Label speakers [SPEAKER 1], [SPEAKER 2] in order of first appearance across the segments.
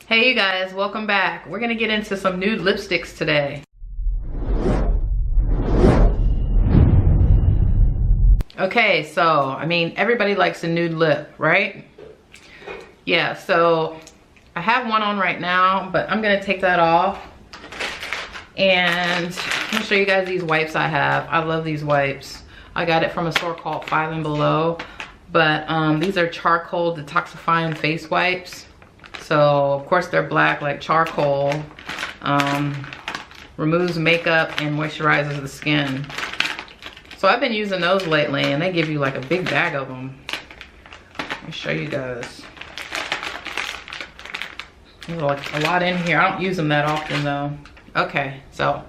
[SPEAKER 1] Hey you guys, welcome back. We're gonna get into some nude lipsticks today. Okay, so I mean everybody likes a nude lip, right? Yeah, so I have one on right now, but I'm gonna take that off. And I'm gonna show you guys these wipes I have. I love these wipes. I got it from a store called Five and Below. But these are charcoal detoxifying face wipes. So of course they're black like charcoal. Removes makeup and moisturizes the skin. So I've been using those lately and they give you like a big bag of them. Let me show you guys. There's like a lot in here. I don't use them that often though. Okay, so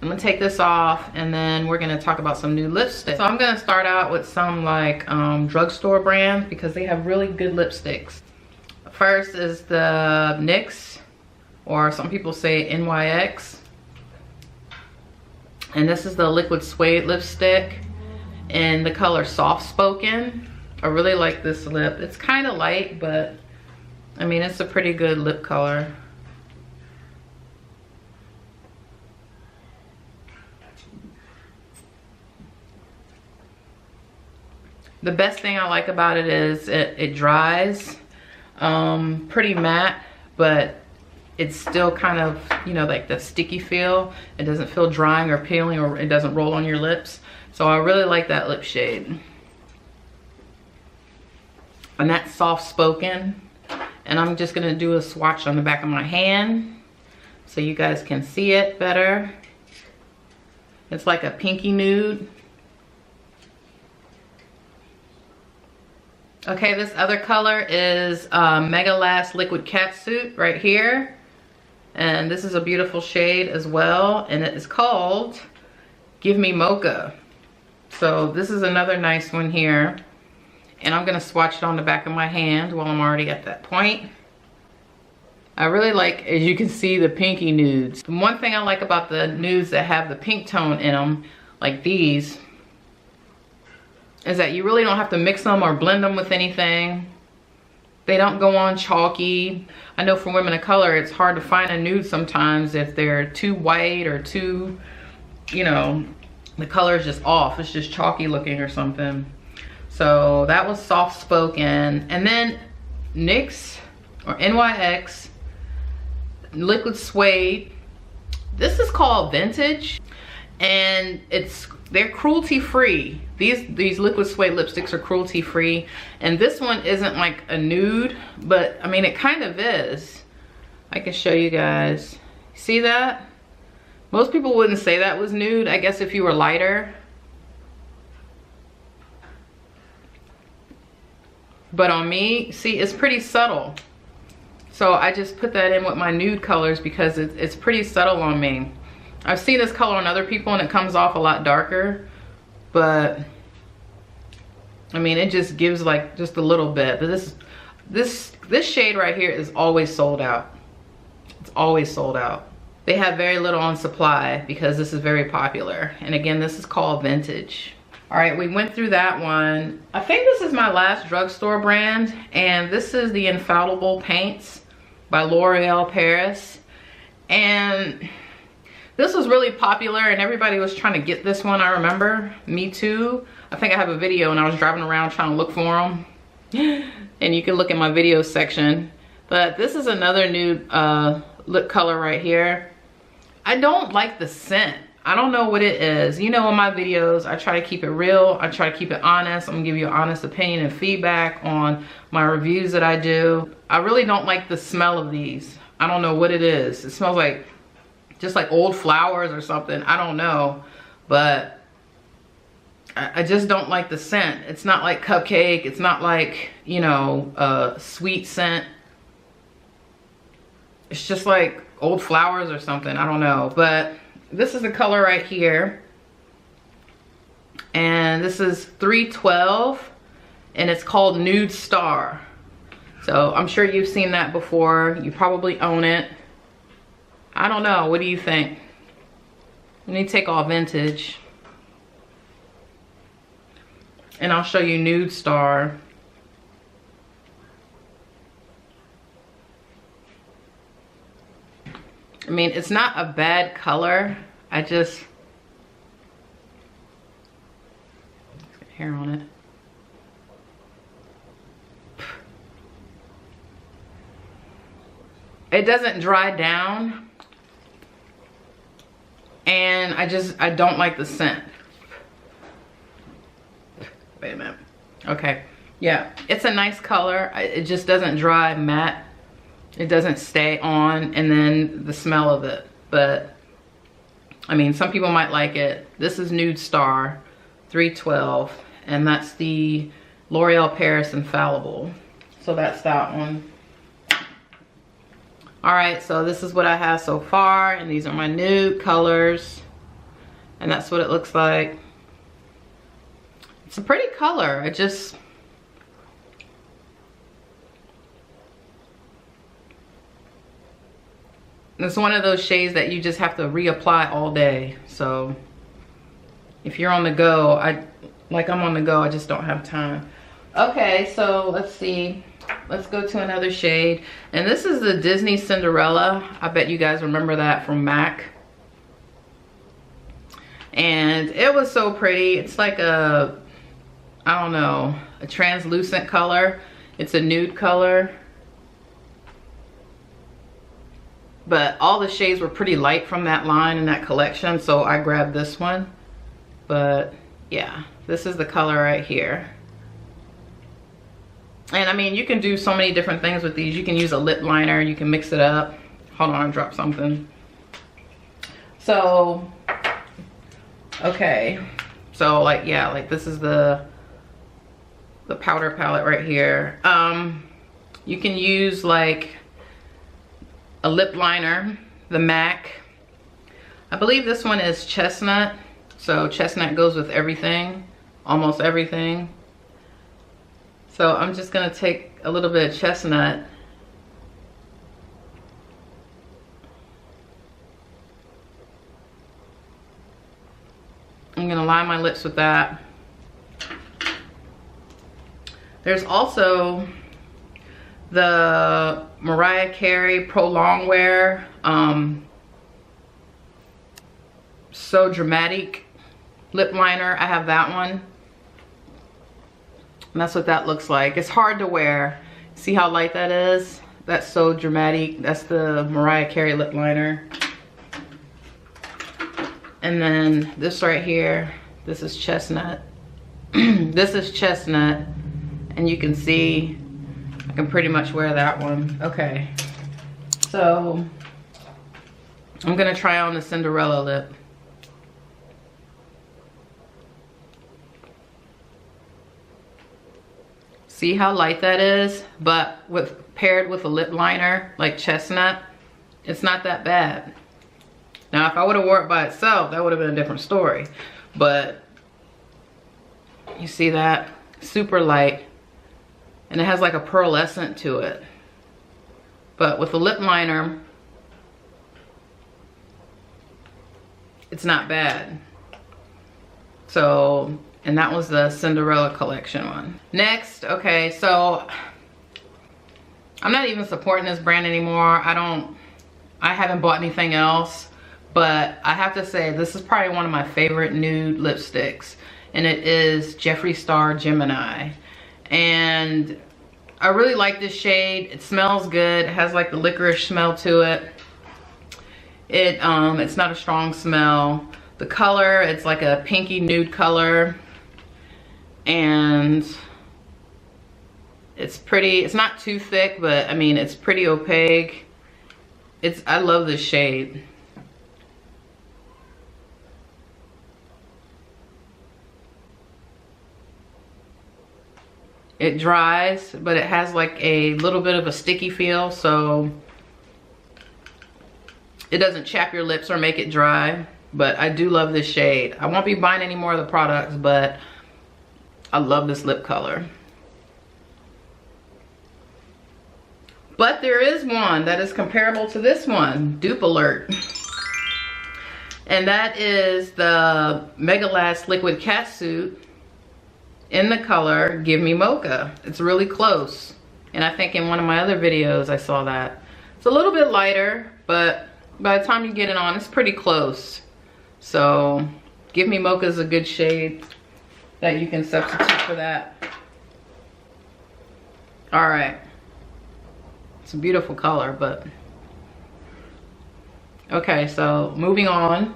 [SPEAKER 1] I'm gonna take this off and then we're gonna talk about some new lipsticks. So I'm gonna start out with some like drugstore brands because they have really good lipsticks. First is the NYX, or some people say NYX. And this is the liquid suede lipstick in the color Soft Spoken. I really like this lip. It's kind of light, but I mean, it's a pretty good lip color. The best thing I like about it is it dries pretty matte, but it's still kind of, you know, like the sticky feel. It doesn't feel drying or peeling, or it doesn't roll on your lips. So I really like that lip shade. And that's Soft Spoken. And I'm just gonna do a swatch on the back of my hand so you guys can see it better. It's like a pinky nude. Okay, this other color is Mega Last Liquid Catsuit right here. And this is a beautiful shade as well. And it is called Give Me Mocha. So this is another nice one here. And I'm gonna swatch it on the back of my hand while I'm already at that point. I really like, as you can see, the pinky nudes. The one thing I like about the nudes that have the pink tone in them, like these, is that you really don't have to mix them or blend them with anything. They don't go on chalky. I know for women of color, it's hard to find a nude sometimes if they're too white or too, you know, the color is just off. It's just chalky looking or something. So that was Soft Spoken. And then NYX or NYX Liquid Suede. This is called Vintage, and they're cruelty free. These liquid suede lipsticks are cruelty free, and this one isn't like a nude, but I mean it kind of is. I can show you guys. See that? Most people wouldn't say that was nude, I guess, if you were lighter. But on me, see, it's pretty subtle. So I just put that in with my nude colors because it's pretty subtle on me. I've seen this color on other people and it comes off a lot darker, but I mean, it just gives like just a little bit. But this shade right here is always sold out. It's always sold out. They have very little on supply because this is very popular. And again, this is called Vintage. All right, we went through that one. I think this is my last drugstore brand, and this is the Infallible Paints by L'Oreal Paris. And this was really popular and everybody was trying to get this one, I remember. Me too. I think I have a video and I was driving around trying to look for them. And you can look at my video section. But this is another nude lip color right here. I don't like the scent. I don't know what it is. You know, in my videos, I try to keep it real. I try to keep it honest. I'm gonna give you an honest opinion and feedback on my reviews that I do. I really don't like the smell of these. I don't know what it is. It smells like just like old flowers or something. I don't know, but I just don't like the scent. It's not like cupcake. It's not like, you know, a sweet scent. It's just like old flowers or something. I don't know, but this is the color right here. And this is 312 and it's called Nude Star. So I'm sure you've seen that before. You probably own it. I don't know, what do you think? Let me take off Vintage. And I'll show you Nude Star. I mean, it's not a bad color. I just, hair on it. It doesn't dry down, and I don't like the scent. Wait a minute. Okay, yeah, it's a nice color. It just doesn't dry matte. It doesn't stay on, and then the smell of it. But I mean, some people might like it. This is Nude Star 312, and that's the L'Oreal Paris Infallible. So that's that one. All right, so this is what I have so far, and these are my nude colors, and that's what it looks like. It's a pretty color. It's one of those shades that you just have to reapply all day. So if you're on the go, I'm on the go, I just don't have time. Okay, so let's see. Let's go to another shade. And this is the Disney Cinderella. I bet you guys remember that from MAC. And it was so pretty. It's like a, I don't know, a translucent color. It's a nude color. But all the shades were pretty light from that line in that collection, so I grabbed this one. But yeah, this is the color right here. And I mean, you can do so many different things with these. You can use a lip liner, you can mix it up. Hold on, I dropped something. So, okay. So like, yeah, like this is the powder palette right here. You can use like a lip liner, the MAC. I believe this one is chestnut. So chestnut goes with everything, almost everything. So I'm just gonna take a little bit of chestnut. I'm gonna line my lips with that. There's also the Mariah Carey Pro Longwear So Dramatic lip liner. I have that one. And that's what that looks like. It's hard to wear. See how light that is? That's So Dramatic. That's the Mariah Carey lip liner. And then this right here, this is chestnut. This is chestnut. And you can see, I can pretty much wear that one. Okay. So, I'm gonna try on the Cinderella lip. See how light that is? But paired with a lip liner like chestnut, it's not that bad. Now if I would have wore it by itself, that would have been a different story. But you see that? Super light. And it has like a pearlescent to it. But with a lip liner, it's not bad. So, and that was the Cinderella collection one. Next, okay, so I'm not even supporting this brand anymore. I haven't bought anything else, but I have to say this is probably one of my favorite nude lipsticks, and it is Jeffree Star Gemini. And I really like this shade. It smells good. It has like the licorice smell to it. It's not a strong smell. The color, it's like a pinky nude color. And it's pretty, it's not too thick, but I mean, it's pretty opaque. I love this shade. It dries, but it has like a little bit of a sticky feel, so it doesn't chap your lips or make it dry. But I do love this shade. I won't be buying any more of the products, but I love this lip color. But there is one that is comparable to this one, Dupe Alert. And that is the Mega Last Liquid Catsuit in the color Give Me Mocha. It's really close. And I think in one of my other videos I saw that. It's a little bit lighter, but by the time you get it on, it's pretty close. So Give Me Mocha is a good shade that you can substitute for that. All right, it's a beautiful color, but okay, so moving on.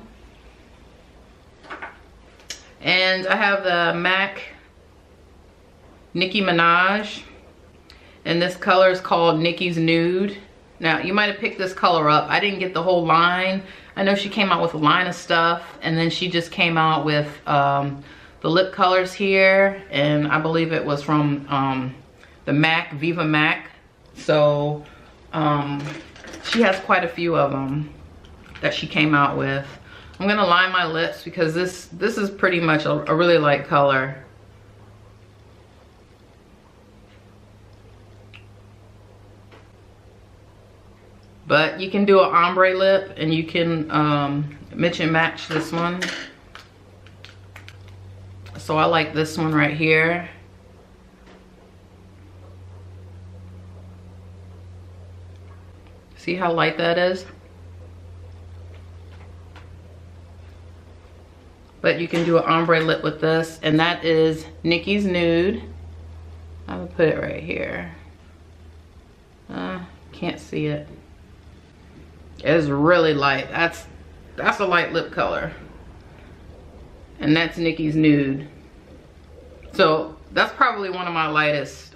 [SPEAKER 1] And I have the MAC Nicki Minaj, and this color is called Nicki's Nude. Now, you might have picked this color up. I didn't get the whole line. I know she came out with a line of stuff, and then she just came out with the lip colors here, and I believe it was from the MAC, Viva MAC. So she has quite a few of them that she came out with. I'm gonna line my lips because this is pretty much a really light color. But you can do an ombre lip, and you can mix and match this one. So I like this one right here. See how light that is? But you can do an ombre lip with this, and that is Nicki's Nude. I'm gonna put it right here. Can't see it. It's really light. That's a light lip color, and that's Nicki's Nude. So that's probably one of my lightest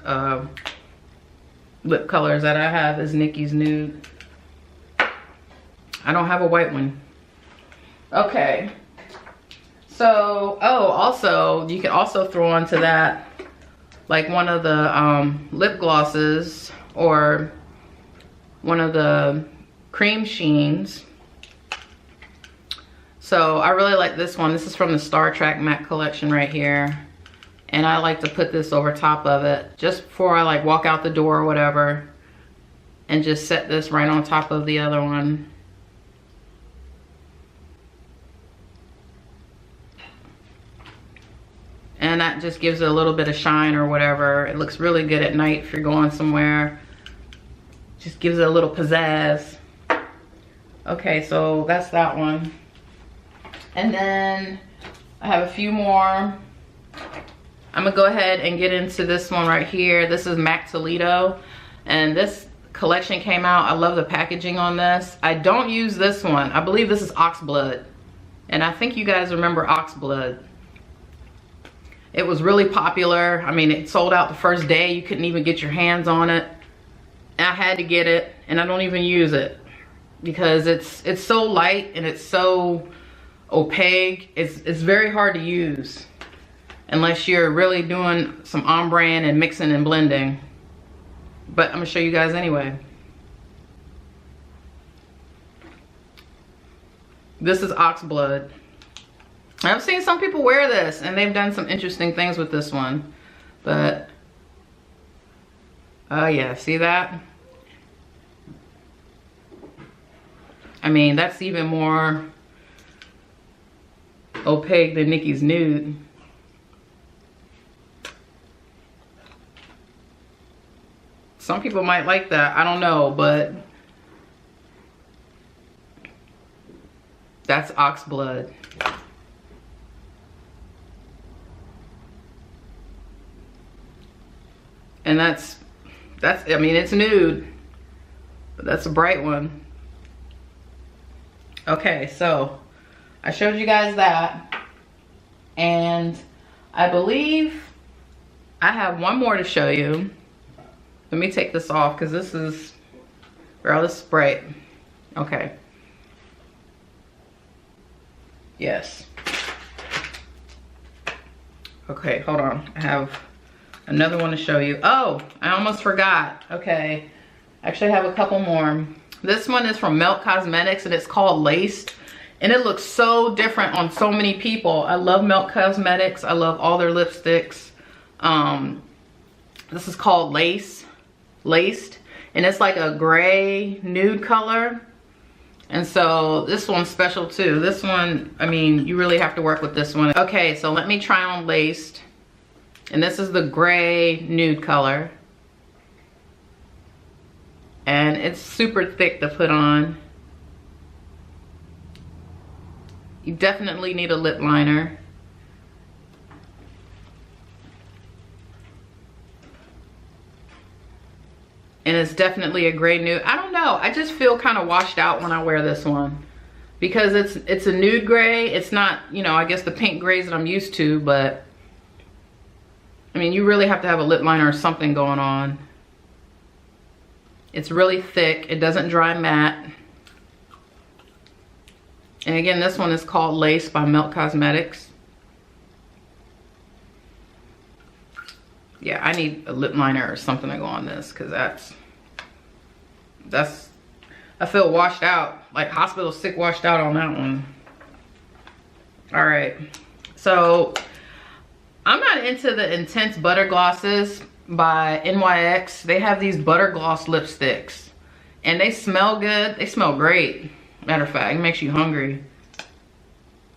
[SPEAKER 1] lip colors that I have is Nicki's Nude. I don't have a white one. Okay. So, oh, also, you can also throw onto that like one of the lip glosses or one of the cream sheens. So I really like this one. This is from the Star Trek matte collection right here. And I like to put this over top of it just before I like walk out the door or whatever, and just set this right on top of the other one. And that just gives it a little bit of shine or whatever. It looks really good at night if you're going somewhere. Just gives it a little pizzazz. Okay, so that's that one. And then I have a few more. I'm gonna go ahead and get into this one right here. This is MAC Toledo, and this collection came out. I love the packaging on this. I don't use this one. I believe this is Oxblood, and I think you guys remember Oxblood. It was really popular. I mean, it sold out the first day. You couldn't even get your hands on it. And I had to get it, and I don't even use it because it's so light and it's so opaque. It's very hard to use unless you're really doing some ombre and mixing and blending. But I'm gonna show you guys anyway. This is Oxblood. I've seen some people wear this and they've done some interesting things with this one. But, oh yeah, see that? I mean, that's even more opaque than Nicki's Nude. Some people might like that, I don't know, but that's Oxblood. And that's, I mean, it's nude, but that's a bright one. Okay, so I showed you guys that, and I believe I have one more to show you. Let me take this off because this is, girl, this is bright. Okay. Yes. Okay, hold on. I have another one to show you. Oh, I almost forgot. Okay, actually I have a couple more. This one is from Melt Cosmetics and it's called Laced. And it looks so different on so many people. I love Melt Cosmetics. I love all their lipsticks. This is called Laced. And it's like a gray nude color. And so this one's special too. This one, I mean, you really have to work with this one. Okay, so let me try on Laced. And this is the gray nude color. And it's super thick to put on. You definitely need a lip liner. And it's definitely a gray nude. I don't know, I just feel kind of washed out when I wear this one. Because it's a nude gray. It's not, you know, I guess the pink grays that I'm used to, but I mean, you really have to have a lip liner or something going on. It's really thick. It doesn't dry matte. And again, this one is called Lace by Milk Cosmetics. Yeah, I need a lip liner or something to go on this, because that's I feel washed out, like hospital sick washed out on that one. All right, so I'm not into the intense butter glosses by NYX. They have these butter gloss lipsticks and they smell good. They smell great. Matter of fact, it makes you hungry.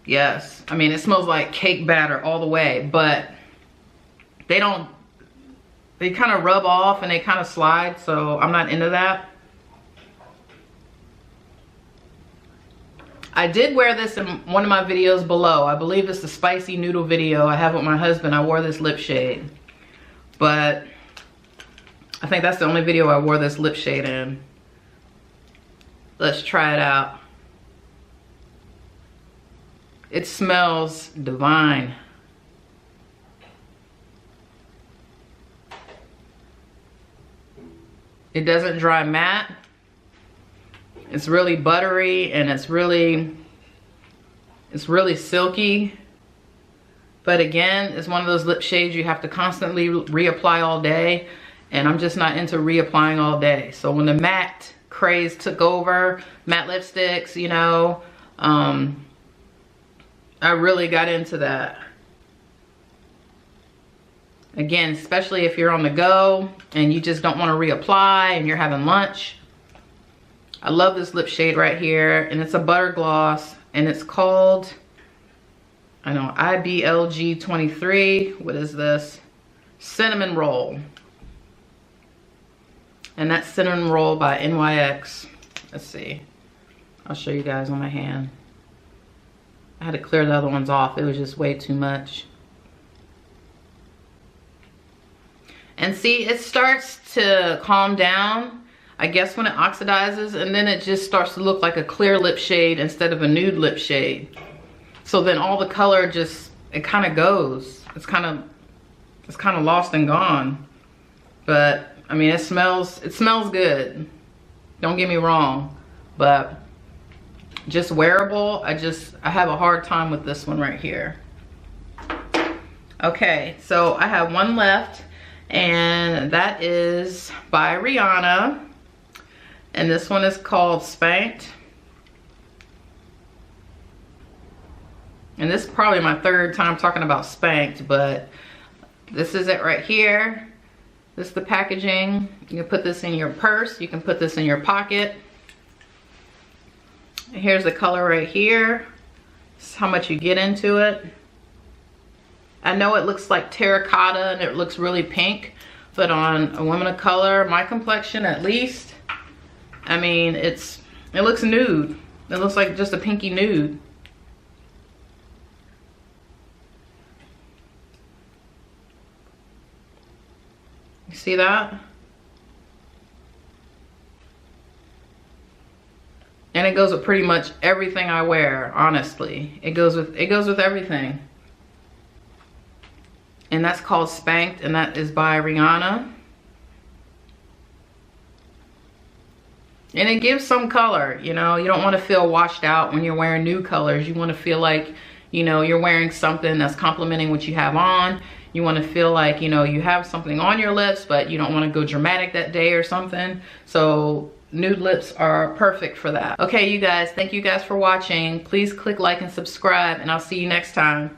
[SPEAKER 1] Yes, I mean, it smells like cake batter all the way, but they kind of rub off and they kind of slide, so I'm not into that. I did wear this in one of my videos below. I believe it's the spicy noodle video I have with my husband. I wore this lip shade, but I think that's the only video I wore this lip shade in. Let's try it out. It smells divine. It doesn't dry matte. It's really buttery and it's really silky. But again, it's one of those lip shades you have to constantly reapply all day. And I'm just not into reapplying all day. So when the matte craze took over, matte lipsticks, you know, I really got into that. Again, especially if you're on the go and you just don't want to reapply and you're having lunch. I love this lip shade right here, and it's a butter gloss, and it's called, I know, IBLG 23. What is this? Cinnamon Roll. And that's Cinnamon Roll by NYX. Let's see. I'll show you guys on my hand. I had to clear the other ones off. It was just way too much. And see, it starts to calm down, I guess, when it oxidizes, and then it just starts to look like a clear lip shade instead of a nude lip shade. So then all the color just, it kind of goes. It's kind of lost and gone. But I mean, it smells good. Don't get me wrong, but just wearable, I have a hard time with this one right here. Okay, so I have one left, and that is by Rihanna. And this one is called Spanked. And this is probably my third time talking about Spanked, but this is it right here. This is the packaging. You can put this in your purse. You can put this in your pocket. Here's the color right here. This is how much you get into it. I know it looks like terracotta and it looks really pink, but on a woman of color, my complexion at least, I mean, it looks nude. It looks like just a pinky nude. You see that? And it goes with pretty much everything I wear, honestly. It goes with everything. And that's called Spanked, and that is by Rihanna. And it gives some color, you know. You don't want to feel washed out when you're wearing nude colors. You want to feel like, you know, you're wearing something that's complementing what you have on. You want to feel like, you know, you have something on your lips, but you don't want to go dramatic that day or something. So nude lips are perfect for that. Okay, you guys, thank you guys for watching. Please click like and subscribe, and I'll see you next time.